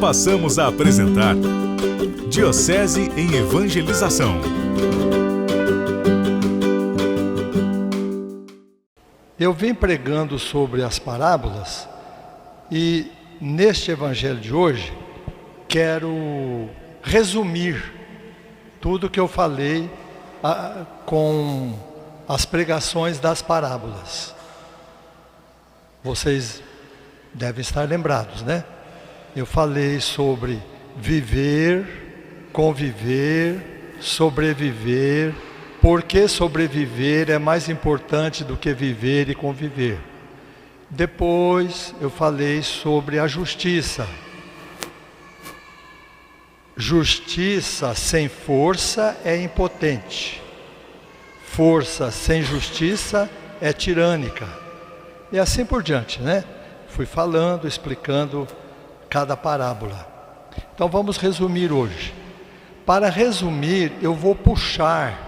passamos a apresentar Diocese em Evangelização. Eu vim pregando sobre as parábolas e neste evangelho de hoje quero resumir tudo que eu falei com as pregações das parábolas. Vocês devem estar lembrados, né? Eu falei sobre viver, conviver, sobreviver. Porque sobreviver é mais importante do que viver e conviver. Depois eu falei sobre a justiça. Justiça sem força é impotente. Força sem justiça é tirânica. E assim por diante, né? Fui falando, explicando cada parábola. Então vamos resumir hoje. Para resumir, eu vou puxar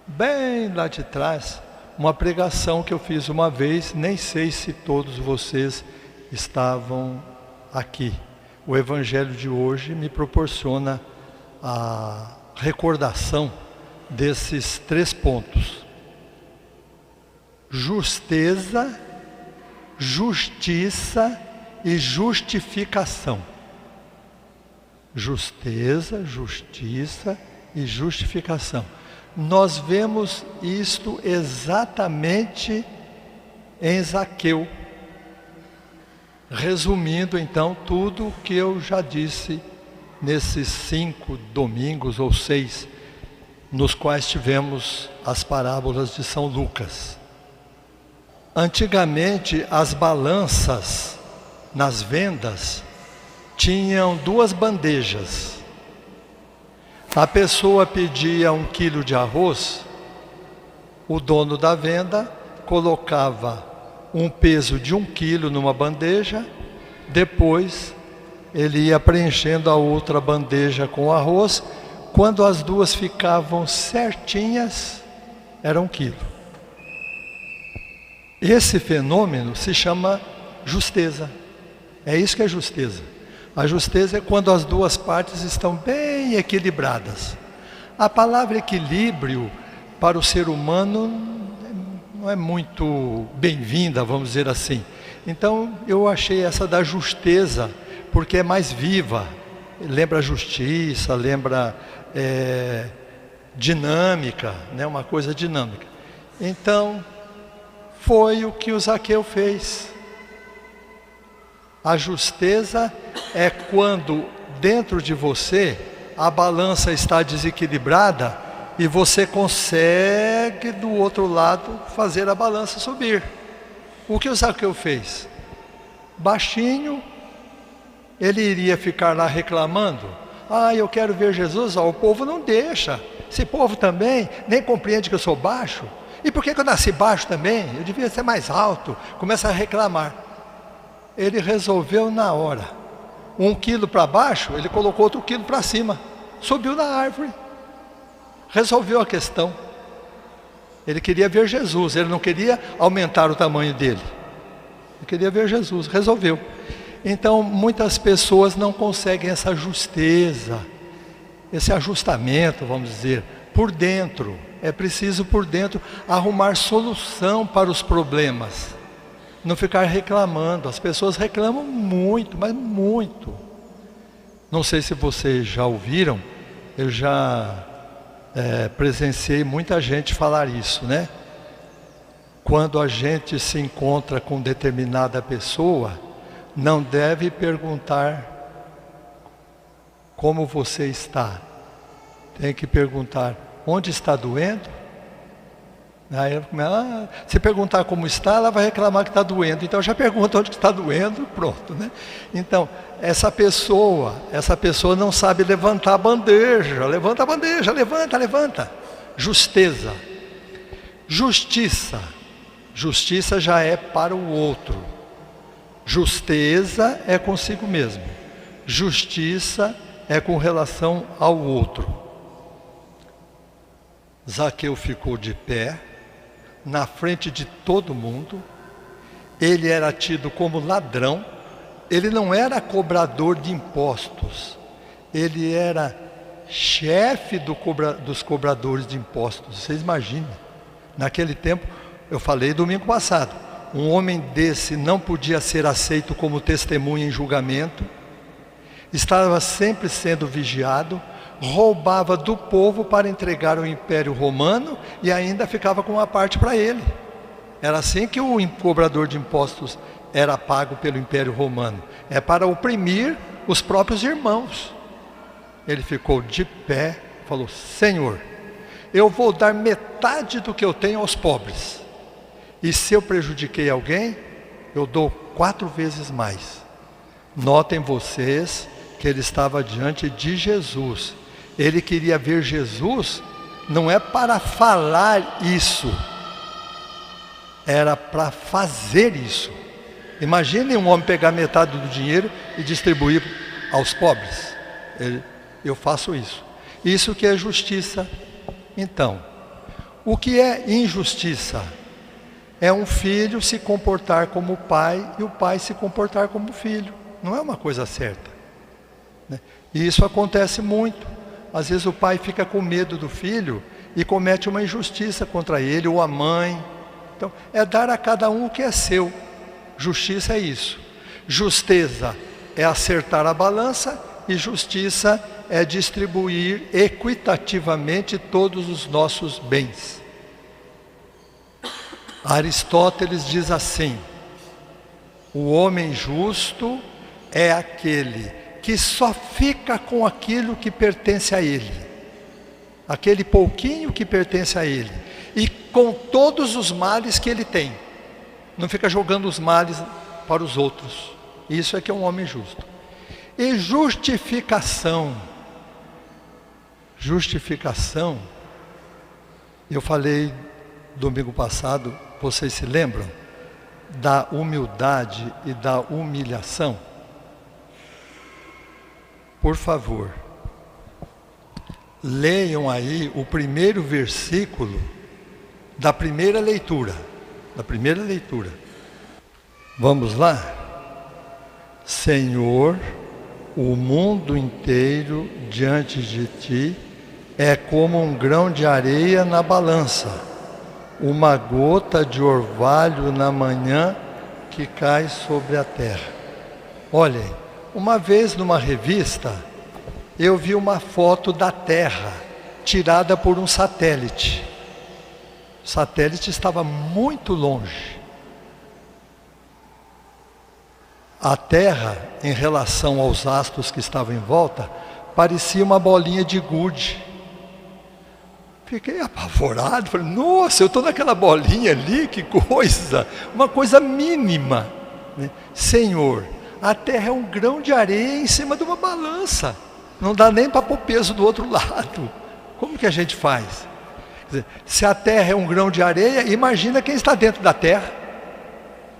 bem lá de trás, uma pregação que eu fiz uma vez, nem sei se todos vocês estavam aqui. O Evangelho de hoje me proporciona a recordação desses 3 pontos. Justeza, justiça e justificação. Justeza, justiça e justificação. Nós vemos isto exatamente em Zaqueu. Resumindo então tudo o que eu já disse nesses 5 domingos ou 6, nos quais tivemos as parábolas de São Lucas. Antigamente as balanças nas vendas tinham 2 bandejas. A pessoa pedia 1 quilo de arroz, o dono da venda colocava um peso de 1 quilo numa bandeja, depois ele ia preenchendo a outra bandeja com arroz, quando as 2 ficavam certinhas, era 1 quilo. Esse fenômeno se chama justeza, é isso que é justeza. A justeza é quando as 2 partes estão bem equilibradas. A palavra equilíbrio para o ser humano não é muito bem-vinda, vamos dizer assim. Então eu achei essa da justeza, porque é mais viva. Lembra justiça, lembra dinâmica, né? Uma coisa dinâmica. Então foi o que o Zaqueu fez. A justeza é quando dentro de você a balança está desequilibrada e você consegue do outro lado fazer a balança subir. O que o Zaqueu fez? Baixinho, ele iria ficar lá reclamando. Eu quero ver Jesus, o povo não deixa. Esse povo também nem compreende que eu sou baixo. E por que eu nasci baixo também? Eu devia ser mais alto. Começa a reclamar. Ele resolveu na hora. 1 quilo para baixo, ele colocou outro quilo para cima. Subiu na árvore. Resolveu a questão. Ele queria ver Jesus, ele não queria aumentar o tamanho dele. Ele queria ver Jesus, resolveu. Então, muitas pessoas não conseguem essa justeza, esse ajustamento, vamos dizer, por dentro. É preciso, por dentro, arrumar solução para os problemas. Não ficar reclamando. As pessoas reclamam muito, mas muito. Não sei se vocês já ouviram, eu já presenciei muita gente falar isso, né? Quando a gente se encontra com determinada pessoa, não deve perguntar como você está. Tem que perguntar, onde está doendo? Aí se perguntar como está, ela vai reclamar que está doendo. Então já pergunta onde está doendo, pronto, né? Então, essa pessoa não sabe levantar a bandeja. Levanta a bandeja, levanta. Justeza. Justiça. Justiça já é para o outro. Justeza é consigo mesmo. Justiça é com relação ao outro. Zaqueu ficou de pé, na frente de todo mundo. Ele era tido como ladrão, ele não era cobrador de impostos, ele era chefe dos cobradores de impostos. Vocês imaginem, naquele tempo, eu falei domingo passado, um homem desse não podia ser aceito como testemunha em julgamento, estava sempre sendo vigiado, roubava do povo para entregar ao Império Romano e ainda ficava com uma parte para ele. Era assim que o cobrador de impostos era pago pelo Império Romano, é para oprimir os próprios irmãos. Ele ficou de pé, falou: Senhor, eu vou dar metade do que eu tenho aos pobres, e se eu prejudiquei alguém, eu dou 4 vezes mais. Notem vocês que ele estava diante de Jesus. Ele queria ver Jesus, não é para falar isso, era para fazer isso. Imagine um homem pegar metade do dinheiro e distribuir aos pobres. Eu faço isso. Isso que é justiça. Então, o que é injustiça? É um filho se comportar como pai e o pai se comportar como filho. Não é uma coisa certa, né? E isso acontece muito. Às vezes o pai fica com medo do filho e comete uma injustiça contra ele, ou a mãe. Então, é dar a cada um o que é seu. Justiça é isso. Justeza é acertar a balança, e justiça é distribuir equitativamente todos os nossos bens. Aristóteles diz assim: o homem justo é aquele que só fica com aquilo que pertence a ele, aquele pouquinho que pertence a ele, e com todos os males que ele tem. Não fica jogando os males para os outros. Isso é que é um homem justo. E justificação. Justificação, eu falei domingo passado, vocês se lembram? Da humildade e da humilhação. Por favor, leiam aí o primeiro versículo da primeira leitura. Vamos lá? Senhor, o mundo inteiro diante de ti é como um grão de areia na balança, uma gota de orvalho na manhã que cai sobre a terra. Olhem, uma vez numa revista, eu vi uma foto da Terra, tirada por um satélite. O satélite estava muito longe. A Terra, em relação aos astros que estavam em volta, parecia uma bolinha de gude. Fiquei apavorado, falei: nossa, eu estou naquela bolinha ali, que coisa, uma coisa mínima, né? Senhor, a terra é um grão de areia em cima de uma balança, não dá nem para pôr peso do outro lado. Como que a gente faz? Quer dizer, se a terra é um grão de areia, imagina quem está dentro da terra,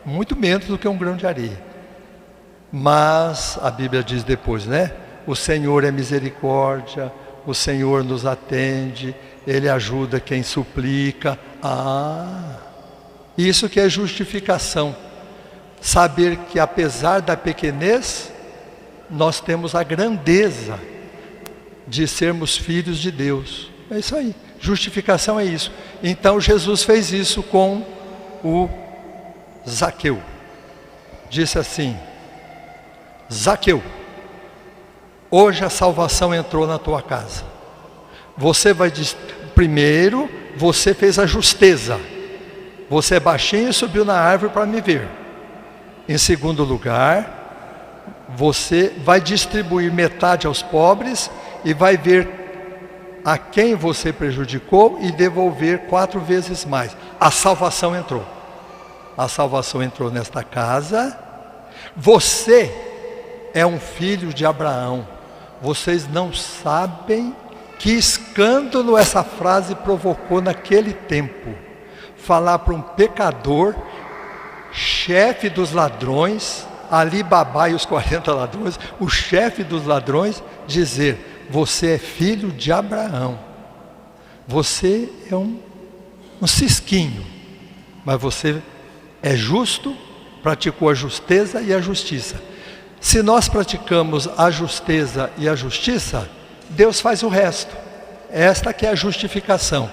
muito menos do que um grão de areia. Mas a Bíblia diz depois, né? O Senhor é misericórdia, o Senhor nos atende, Ele ajuda quem suplica. Isso que é justificação. Saber que apesar da pequenez, nós temos a grandeza de sermos filhos de Deus. É isso aí. Justificação é isso. Então Jesus fez isso com o Zaqueu. Disse assim: Zaqueu, hoje a salvação entrou na tua casa. Você vai dizer, primeiro, você fez a justeza. Você é baixinho e subiu na árvore para me ver. Em segundo lugar, você vai distribuir metade aos pobres e vai ver a quem você prejudicou e devolver 4 vezes mais. A salvação entrou. A salvação entrou nesta casa. Você é um filho de Abraão. Vocês não sabem que escândalo essa frase provocou naquele tempo. Falar para um pecador, chefe dos ladrões, Ali Babá e os 40 ladrões, o chefe dos ladrões, dizer: você é filho de Abraão. Você é um cisquinho, mas você é justo, praticou a justeza e a justiça. Se nós praticamos a justeza e a justiça, Deus faz o resto. Esta que é a justificação.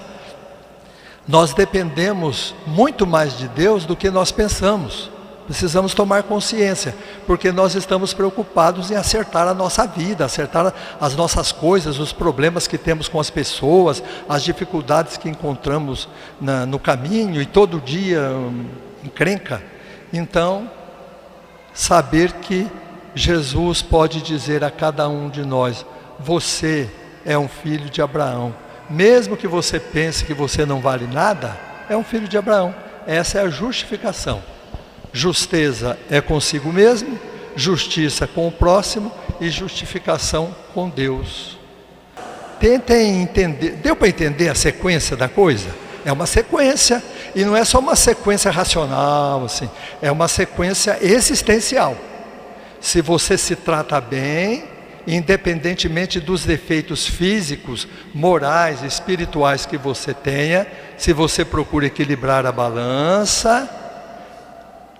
Nós dependemos muito mais de Deus do que nós pensamos. Precisamos tomar consciência, porque nós estamos preocupados em acertar a nossa vida, acertar as nossas coisas, os problemas que temos com as pessoas, as dificuldades que encontramos no caminho e todo dia encrenca. Então, saber que Jesus pode dizer a cada um de nós: você é um filho de Abraão. Mesmo que você pense que você não vale nada, é um filho de Abraão. Essa é a justificação. Justeza é consigo mesmo, justiça com o próximo e justificação com Deus. Tentem entender. Deu para entender a sequência da coisa? É uma sequência, e não é só uma sequência racional, assim, é uma sequência existencial. Se você se trata bem, independentemente dos defeitos físicos, morais, espirituais que você tenha, se você procura equilibrar a balança,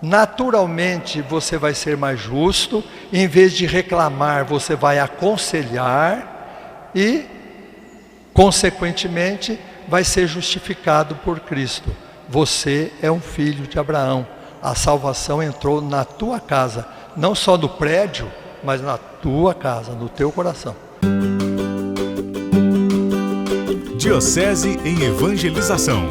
naturalmente você vai ser mais justo. Em vez de reclamar, você vai aconselhar e, consequentemente, vai ser justificado por Cristo. Você é um filho de Abraão. A salvação entrou na tua casa, não só no prédio, mas na tua casa, no teu coração. Diocese em Evangelização.